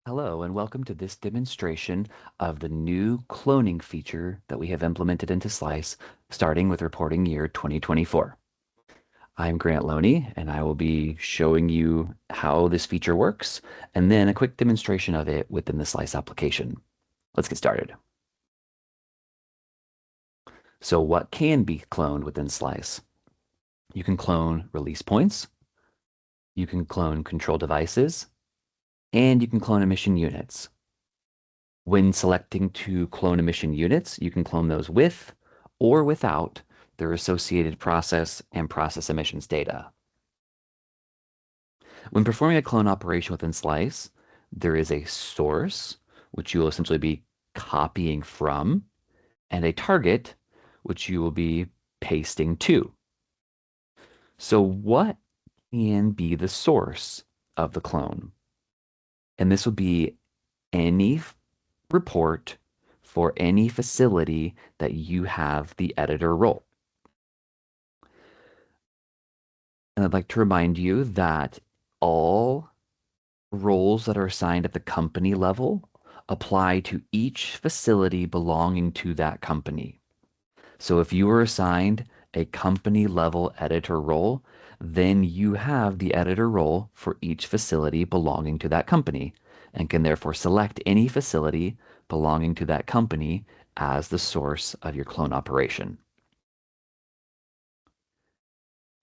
Hello, and welcome to this demonstration of the new cloning feature that we have implemented into SLEIS, starting with reporting year 2024. I'm Grant Loney, and I will be showing you how this feature works, and then a quick demonstration of it within the SLEIS application. Let's get started. So what can be cloned within SLEIS? You can clone release points, you can clone control devices, and you can clone emission units. When selecting to clone emission units, you can clone those with or without their associated process and process emissions data. When performing a clone operation within SLEIS, there is a source, which you will essentially be copying from, and a target, which you will be pasting to. So what can be the source of the clone? And this will be any report for any facility that you have the editor role. And I'd like to remind you that all roles that are assigned at the company level apply to each facility belonging to that company. So if you were assigned a company level editor role, then you have the editor role for each facility belonging to that company and can therefore select any facility belonging to that company as the source of your clone operation.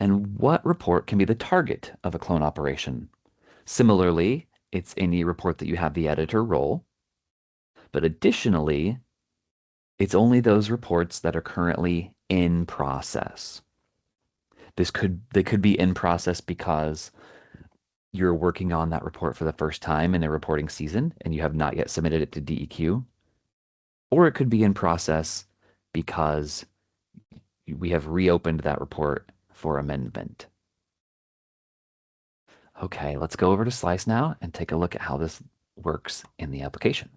And what report can be the target of a clone operation? Similarly, it's any report that you have the editor role, but additionally, it's only those reports that are currently in process. They could be in process because you're working on that report for the first time in a reporting season and you have not yet submitted it to DEQ, or it could be in process because we have reopened that report for amendment. Okay, let's go over to SLEIS now and take a look at how this works in the application.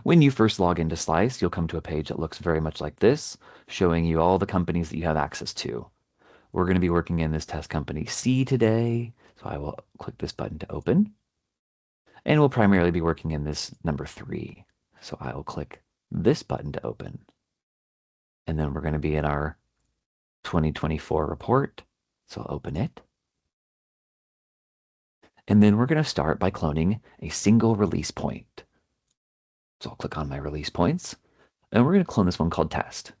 When you first log into SLEIS, you'll come to a page that looks very much like this, showing you all the companies that you have access to. We're going to be working in this test company C today, so I will click this button to open. And we'll primarily be working in this number 3, so I will click this button to open. And then we're going to be in our 2024 report, so I'll open it. And then we're going to start by cloning a single release point. So I'll click on my release points, and we're going to clone this one called test.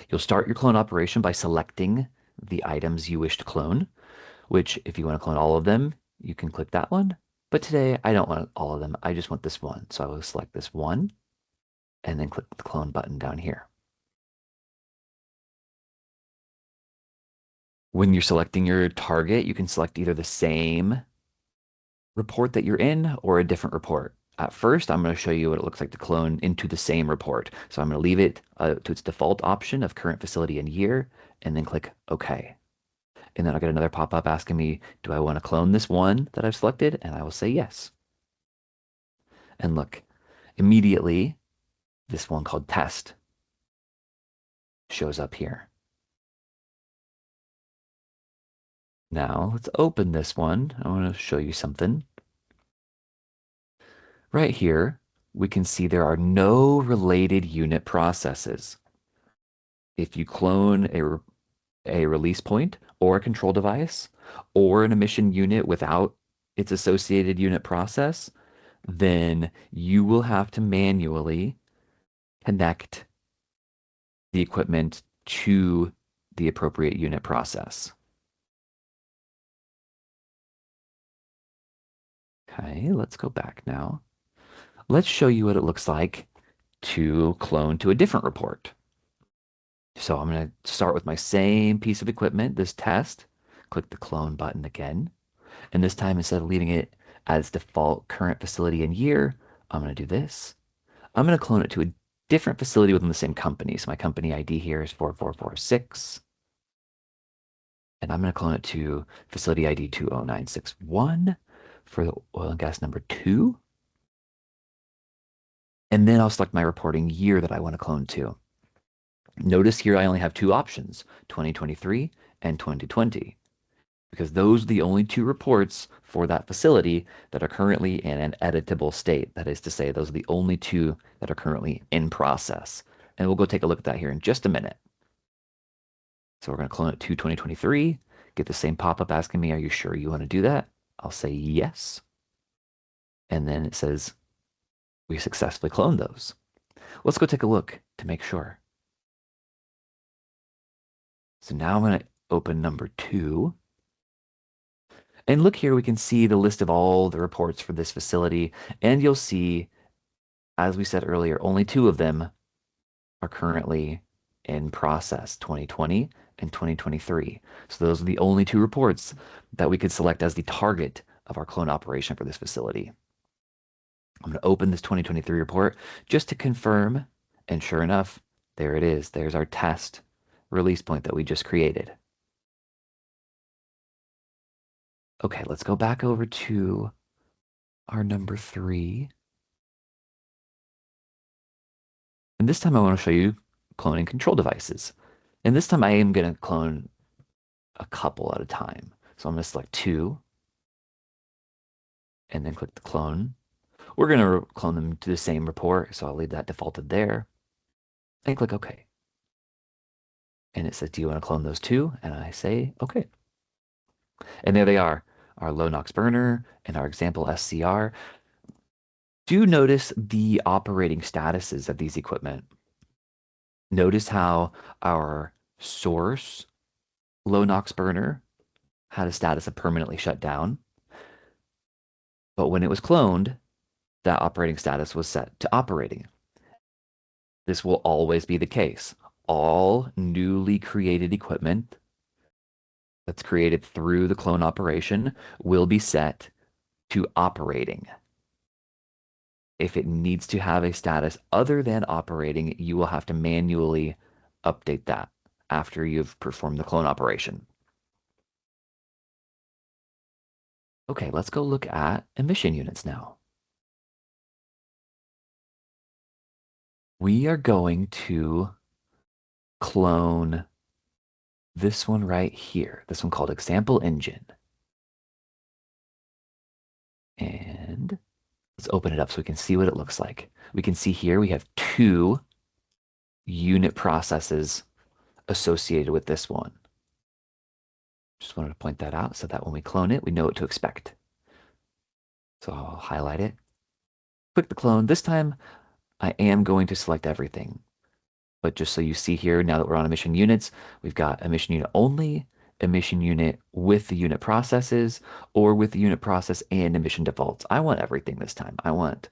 You'll start your clone operation by selecting the items you wish to clone, which if you want to clone all of them, you can click that one. But today I don't want all of them. I just want this one. So I will select this one and then click the clone button down here. When you're selecting your target, you can select either the same report that you're in or a different report. At first, I'm going to show you what it looks like to clone into the same report. So I'm going to leave it to its default option of current facility and year, and then click OK. And then I'll get another pop-up asking me, do I want to clone this one that I've selected? And I will say yes. And look, immediately, this one called test shows up here. Now let's open this one. I want to show you something. Right here, we can see there are no related unit processes. If you clone a release point or a control device or an emission unit without its associated unit process, then you will have to manually connect the equipment to the appropriate unit process. Okay, let's go back now. Let's show you what it looks like to clone to a different report. So I'm going to start with my same piece of equipment, this test, click the clone button again. And this time, instead of leaving it as default current facility and year, I'm going to do this. I'm going to clone it to a different facility within the same company. So my company ID here is 4446. And I'm going to clone it to facility ID 20961 for the oil and gas number 2. And then I'll select my reporting year that I want to clone to. Notice here I only have 2 options, 2023 and 2020. because those are the only two reports for that facility that are currently in an editable state. That is to say, those are the only two that are currently in process. And we'll go take a look at that here in just a minute. So we're going to clone it to 2023, get the same pop-up asking me, are you sure you want to do that? I'll say yes. And then it says we successfully cloned those. Let's go take a look to make sure. So now I'm going to open number 2. And look here, we can see the list of all the reports for this facility. And you'll see, as we said earlier, only 2 of them are currently in process, 2020 and 2023. So those are the only 2 reports that we could select as the target of our clone operation for this facility. I'm going to open this 2023 report just to confirm. And sure enough, there it is. There's our test release point that we just created. Okay, let's go back over to our number 3. And this time I want to show you cloning control devices. And this time I am going to clone a couple at a time. So I'm going to select 2 and then click the clone. We're going to clone them to the same report, so I'll leave that defaulted there and click OK. And it says, do you want to clone those 2? And I say, OK. And there they are, our low NOx burner and our example SCR. Do notice the operating statuses of these equipment. Notice how our source low NOx burner had a status of permanently shut down. But when it was cloned, that operating status was set to operating. This will always be the case. All newly created equipment that's created through the clone operation will be set to operating. If it needs to have a status other than operating, you will have to manually update that after you've performed the clone operation. Okay, let's go look at emission units now. We are going to clone this one right here, this one called example engine. And let's open it up so we can see what it looks like. We can see here we have 2 unit processes associated with this one. Just wanted to point that out so that when we clone it, we know what to expect. So I'll highlight it, click the clone. This time I am going to select everything. But just so you see here, now that we're on emission units, we've got emission unit only, emission unit with the unit processes, or with the unit process and emission defaults. I want everything this time. I want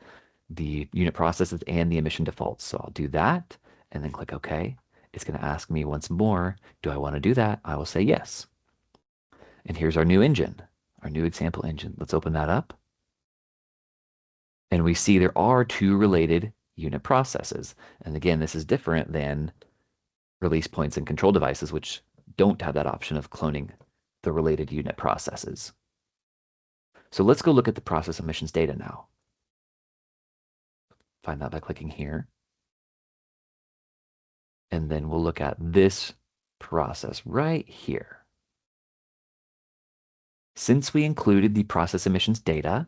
the unit processes and the emission defaults. So I'll do that and then click OK. It's going to ask me once more, do I want to do that? I will say yes. And here's our new engine, our new example engine. Let's open that up. And we see there are 2 related unit processes. And again, this is different than release points and control devices, which don't have that option of cloning the related unit processes. So let's go look at the process emissions data now. Find that by clicking here. And then we'll look at this process right here. Since we included the process emissions data,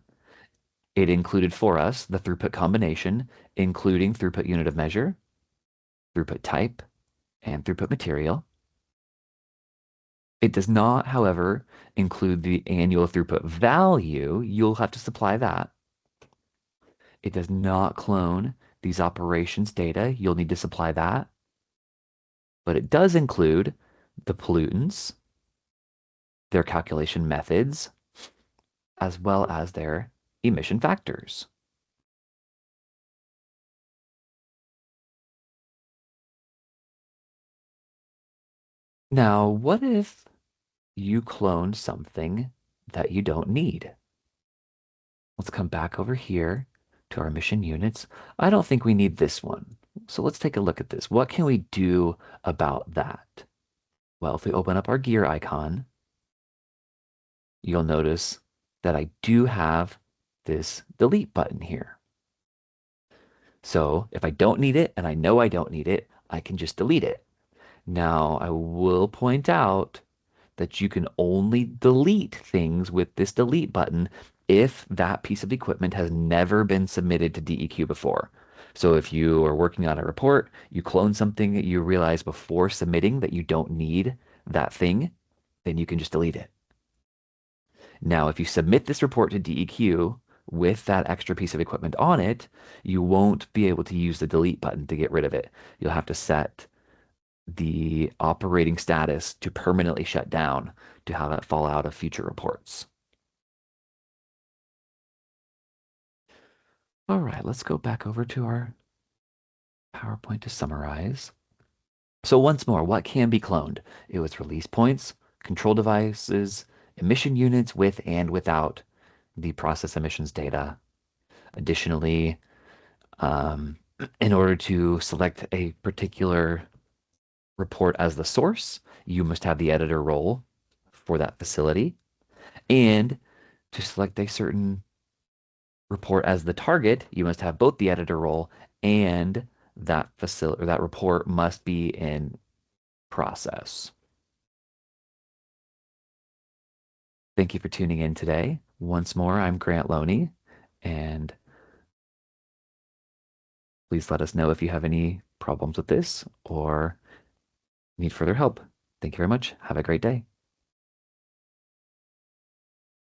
it included for us the throughput combination, including throughput unit of measure, throughput type, and throughput material. It does not, however, include the annual throughput value. You'll have to supply that. It does not clone these operations data. You'll need to supply that. But it does include the pollutants, their calculation methods, as well as their emission factors. Now, what if you clone something that you don't need? Let's come back over here to our emission units. I don't think we need this one. So let's take a look at this. What can we do about that? Well, if we open up our gear icon, you'll notice that I do have this delete button here. So if I don't need it, and I know I don't need it, I can just delete it. Now, I will point out that you can only delete things with this delete button if that piece of equipment has never been submitted to DEQ before. So if you are working on a report, you clone something that you realize before submitting that you don't need that thing, then you can just delete it. Now, if you submit this report to DEQ with that extra piece of equipment on it, you won't be able to use the delete button to get rid of it. You'll have to set the operating status to permanently shut down to have it fall out of future reports. All right, let's go back over to our PowerPoint to summarize. So once more, what can be cloned? It was release points, control devices, emission units with and without the process emissions data. Additionally, in order to select a particular report as the source, you must have the editor role for that facility. And to select a certain report as the target, you must have both the editor role and that facility or that report must be in process. Thank you for tuning in today. Once more, I'm Grant Loney, and please let us know if you have any problems with this or need further help. Thank you very much. Have a great day.